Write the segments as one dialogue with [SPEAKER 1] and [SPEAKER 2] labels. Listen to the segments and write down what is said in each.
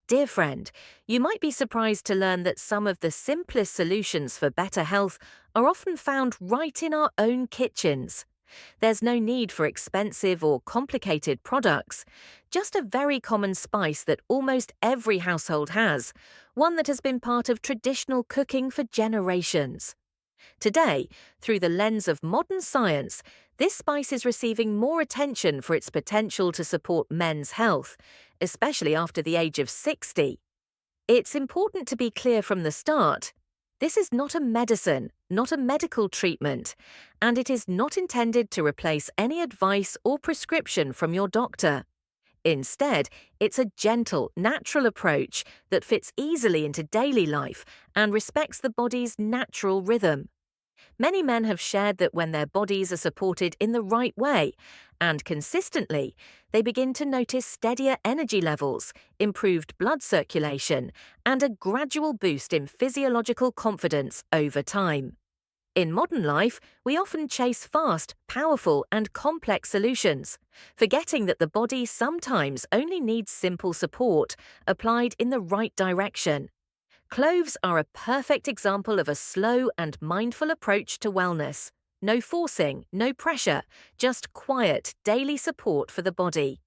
[SPEAKER 1] Dear friend, you might be surprised to learn that some of the simplest solutions for better health are often found right in our own kitchens. There's no need for expensive or complicated products, just a very common spice that almost every household has, one that has been part of traditional cooking for generations. Today, through the lens of modern science, this spice is receiving more attention for its potential to support men's health, especially after the age of 60. It's important to be clear from the start. This is not a medicine, not a medical treatment, and it is not intended to replace any advice or prescription from your doctor. Instead, it's a gentle, natural approach that fits easily into daily life and respects the body's natural rhythm. Many men have shared that when their bodies are supported in the right way and consistently, they begin to notice steadier energy levels, improved blood circulation, and a gradual boost in physiological confidence over time. In modern life, we often chase fast, powerful, and complex solutions, forgetting that the body sometimes only needs simple support applied in the right direction. Cloves are a perfect example of a slow and mindful approach to wellness. No forcing, no pressure, just quiet, daily support for the body.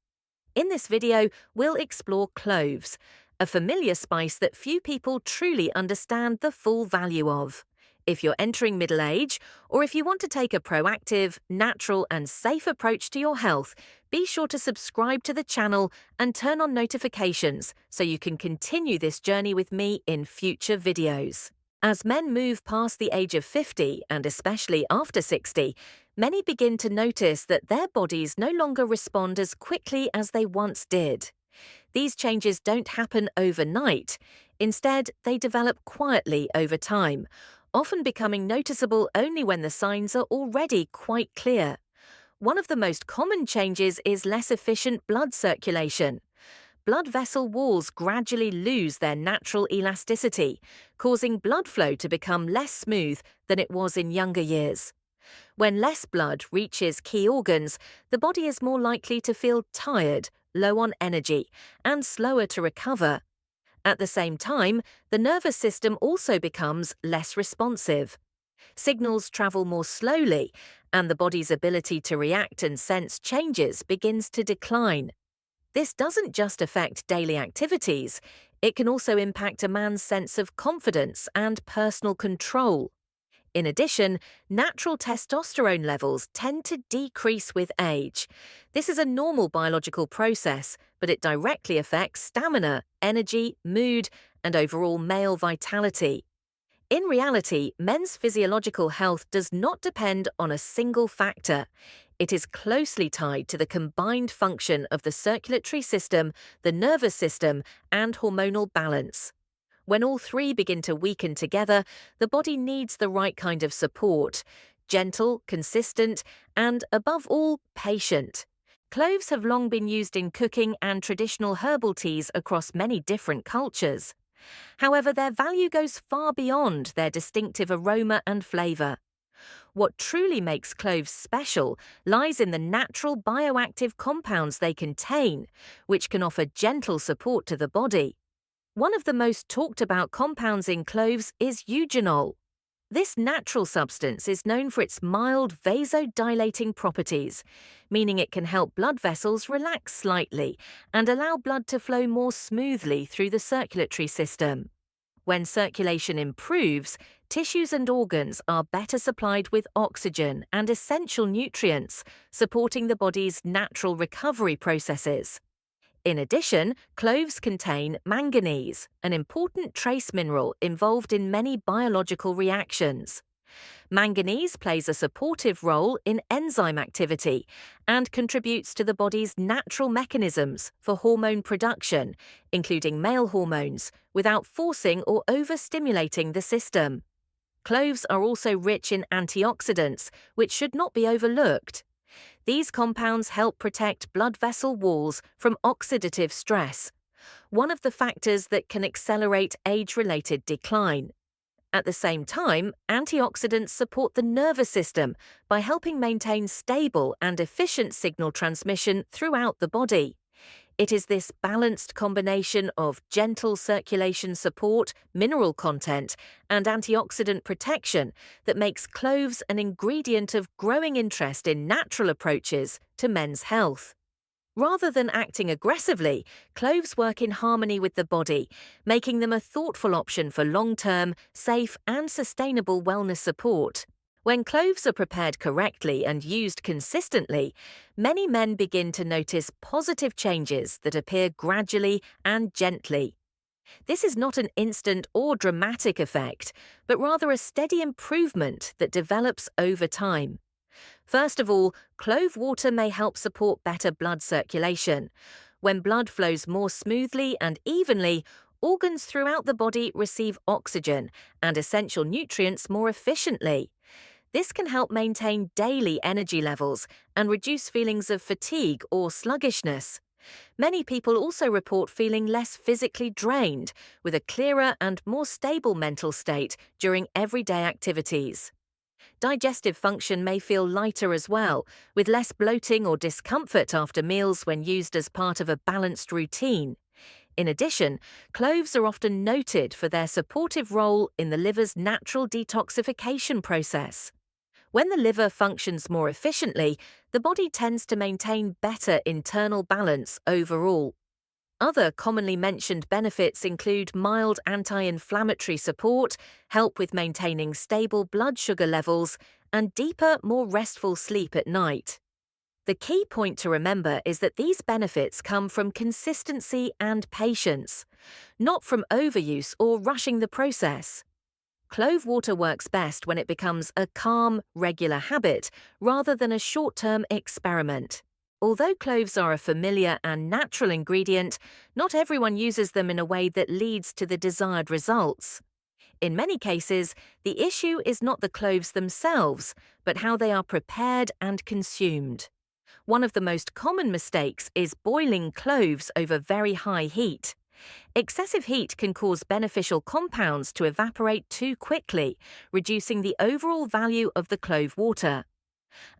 [SPEAKER 1] In this video, we'll explore cloves, a familiar spice that few people truly understand the full value of. If you're entering middle age, or if you want to take a proactive, natural, and safe approach to your health, be sure to subscribe to the channel and turn on notifications so you can continue this journey with me in future videos. As men move past the age of 50, and especially after 60, many begin to notice that their bodies no longer respond as quickly as they once did. These changes don't happen overnight. Instead, they develop quietly over time, often becoming noticeable only when the signs are already quite clear. One of the most common changes is less efficient blood circulation. Blood vessel walls gradually lose their natural elasticity, causing blood flow to become less smooth than it was in younger years. When less blood reaches key organs, the body is more likely to feel tired, low on energy, and slower to recover. At the same time, the nervous system also becomes less responsive. Signals travel more slowly, and the body's ability to react and sense changes begins to decline. This doesn't just affect daily activities, it can also impact a man's sense of confidence and personal control. In addition, natural testosterone levels tend to decrease with age. This is a normal biological process, but it directly affects stamina, energy, mood, and overall male vitality. In reality, men's physiological health does not depend on a single factor. It is closely tied to the combined function of the circulatory system, the nervous system, and hormonal balance. When all three begin to weaken together, the body needs the right kind of support: gentle, consistent, and, above all, patient. Cloves have long been used in cooking and traditional herbal teas across many different cultures. However, their value goes far beyond their distinctive aroma and flavor. What truly makes cloves special lies in the natural bioactive compounds they contain, which can offer gentle support to the body. One of the most talked about compounds in cloves is eugenol. This natural substance is known for its mild vasodilating properties, meaning it can help blood vessels relax slightly and allow blood to flow more smoothly through the circulatory system. When circulation improves, tissues and organs are better supplied with oxygen and essential nutrients, supporting the body's natural recovery processes. In addition, cloves contain manganese, an important trace mineral involved in many biological reactions. Manganese plays a supportive role in enzyme activity and contributes to the body's natural mechanisms for hormone production, including male hormones, without forcing or overstimulating the system. Cloves are also rich in antioxidants, which should not be overlooked. These compounds help protect blood vessel walls from oxidative stress, one of the factors that can accelerate age-related decline. At the same time, antioxidants support the nervous system by helping maintain stable and efficient signal transmission throughout the body. It is this balanced combination of gentle circulation support, mineral content, and antioxidant protection that makes cloves an ingredient of growing interest in natural approaches to men's health. Rather than acting aggressively, cloves work in harmony with the body, making them a thoughtful option for long-term, safe, and sustainable wellness support. When cloves are prepared correctly and used consistently, many men begin to notice positive changes that appear gradually and gently. This is not an instant or dramatic effect, but rather a steady improvement that develops over time. First of all, clove water may help support better blood circulation. When blood flows more smoothly and evenly, organs throughout the body receive oxygen and essential nutrients more efficiently. This can help maintain daily energy levels and reduce feelings of fatigue or sluggishness. Many people also report feeling less physically drained, with a clearer and more stable mental state during everyday activities. Digestive function may feel lighter as well, with less bloating or discomfort after meals when used as part of a balanced routine. In addition, cloves are often noted for their supportive role in the liver's natural detoxification process. When the liver functions more efficiently, the body tends to maintain better internal balance overall. Other commonly mentioned benefits include mild anti-inflammatory support, help with maintaining stable blood sugar levels, and deeper, more restful sleep at night. The key point to remember is that these benefits come from consistency and patience, not from overuse or rushing the process. Clove water works best when it becomes a calm, regular habit rather than a short-term experiment. Although cloves are a familiar and natural ingredient, not everyone uses them in a way that leads to the desired results. In many cases, the issue is not the cloves themselves, but how they are prepared and consumed. One of the most common mistakes is boiling cloves over very high heat. Excessive heat can cause beneficial compounds to evaporate too quickly, reducing the overall value of the clove water.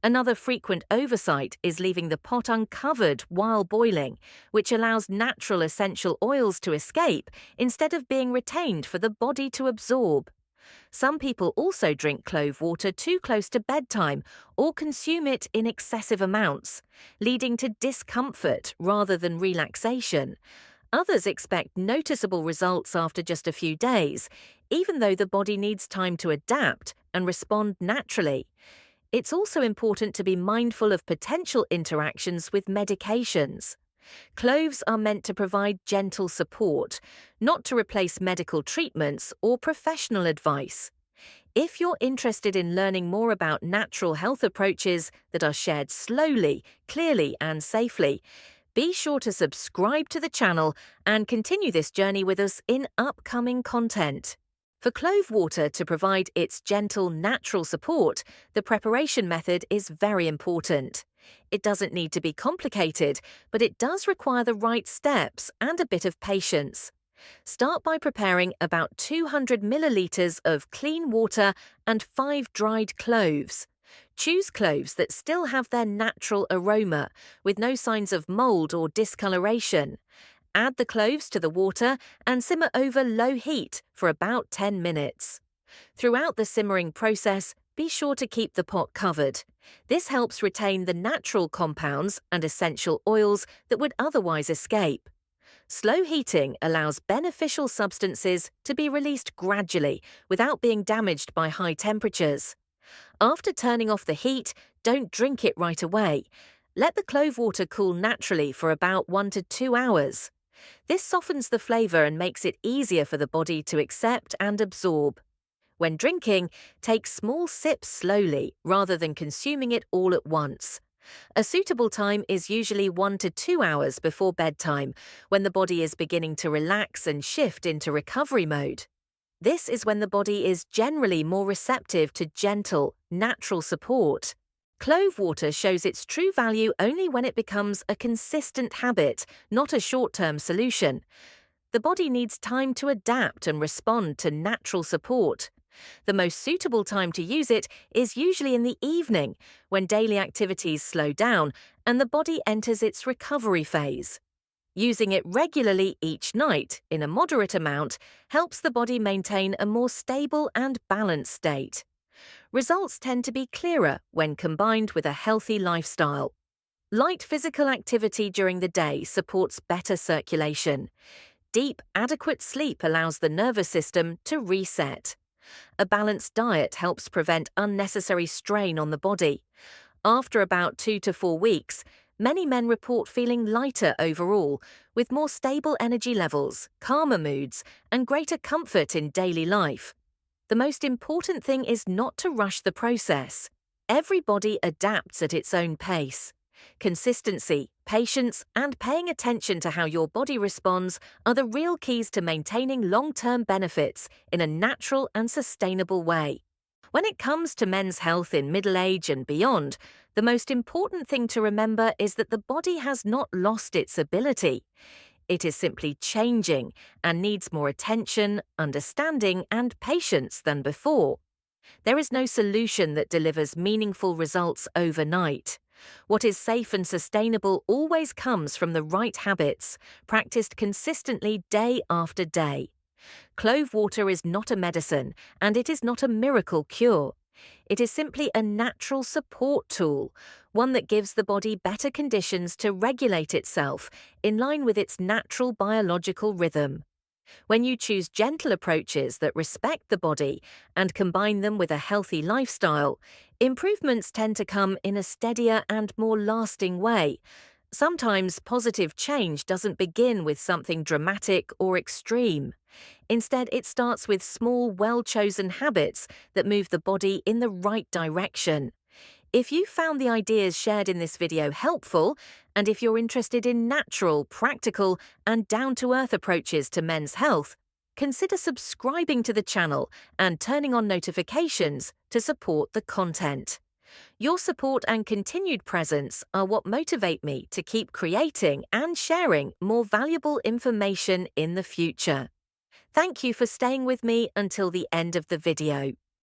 [SPEAKER 1] Another frequent oversight is leaving the pot uncovered while boiling, which allows natural essential oils to escape instead of being retained for the body to absorb. Some people also drink clove water too close to bedtime or consume it in excessive amounts, leading to discomfort rather than relaxation. Others expect noticeable results after just a few days, even though the body needs time to adapt and respond naturally. It's also important to be mindful of potential interactions with medications. Cloves are meant to provide gentle support, not to replace medical treatments or professional advice. If you're interested in learning more about natural health approaches that are shared slowly, clearly, and safely, be sure to subscribe to the channel and continue this journey with us in upcoming content. For clove water to provide its gentle, natural support, the preparation method is very important. It doesn't need to be complicated, but it does require the right steps and a bit of patience. Start by preparing about 200 milliliters of clean water and 5 dried cloves. Choose cloves that still have their natural aroma, with no signs of mold or discoloration. Add the cloves to the water and simmer over low heat for about 10 minutes. Throughout the simmering process, be sure to keep the pot covered. This helps retain the natural compounds and essential oils that would otherwise escape. Slow heating allows beneficial substances to be released gradually without being damaged by high temperatures. After turning off the heat, don't drink it right away. Let the clove water cool naturally for about 1 to 2 hours. This softens the flavor and makes it easier for the body to accept and absorb. When drinking, take small sips slowly rather than consuming it all at once. A suitable time is usually 1 to 2 hours before bedtime, when the body is beginning to relax and shift into recovery mode. This is when the body is generally more receptive to gentle, natural support. Clove water shows its true value only when it becomes a consistent habit, not a short-term solution. The body needs time to adapt and respond to natural support. The most suitable time to use it is usually in the evening, when daily activities slow down and the body enters its recovery phase. Using it regularly each night, in a moderate amount, helps the body maintain a more stable and balanced state. Results tend to be clearer when combined with a healthy lifestyle. Light physical activity during the day supports better circulation. Deep, adequate sleep allows the nervous system to reset. A balanced diet helps prevent unnecessary strain on the body. After about 2 to 4 weeks, many men report feeling lighter overall, with more stable energy levels, calmer moods, and greater comfort in daily life. The most important thing is not to rush the process. Every body adapts at its own pace. Consistency, patience, and paying attention to how your body responds are the real keys to maintaining long-term benefits in a natural and sustainable way. When it comes to men's health in middle age and beyond, the most important thing to remember is that the body has not lost its ability. It is simply changing and needs more attention, understanding, and patience than before. There is no solution that delivers meaningful results overnight. What is safe and sustainable always comes from the right habits, practiced consistently day after day. Clove water is not a medicine, and it is not a miracle cure. It is simply a natural support tool, one that gives the body better conditions to regulate itself in line with its natural biological rhythm. When you choose gentle approaches that respect the body and combine them with a healthy lifestyle, improvements tend to come in a steadier and more lasting way. Sometimes positive change doesn't begin with something dramatic or extreme. Instead, it starts with small, well-chosen habits that move the body in the right direction. If you found the ideas shared in this video helpful, and if you're interested in natural, practical, and down-to-earth approaches to men's health, consider subscribing to the channel and turning on notifications to support the content. Your support and continued presence are what motivate me to keep creating and sharing more valuable information in the future. Thank you for staying with me until the end of the video.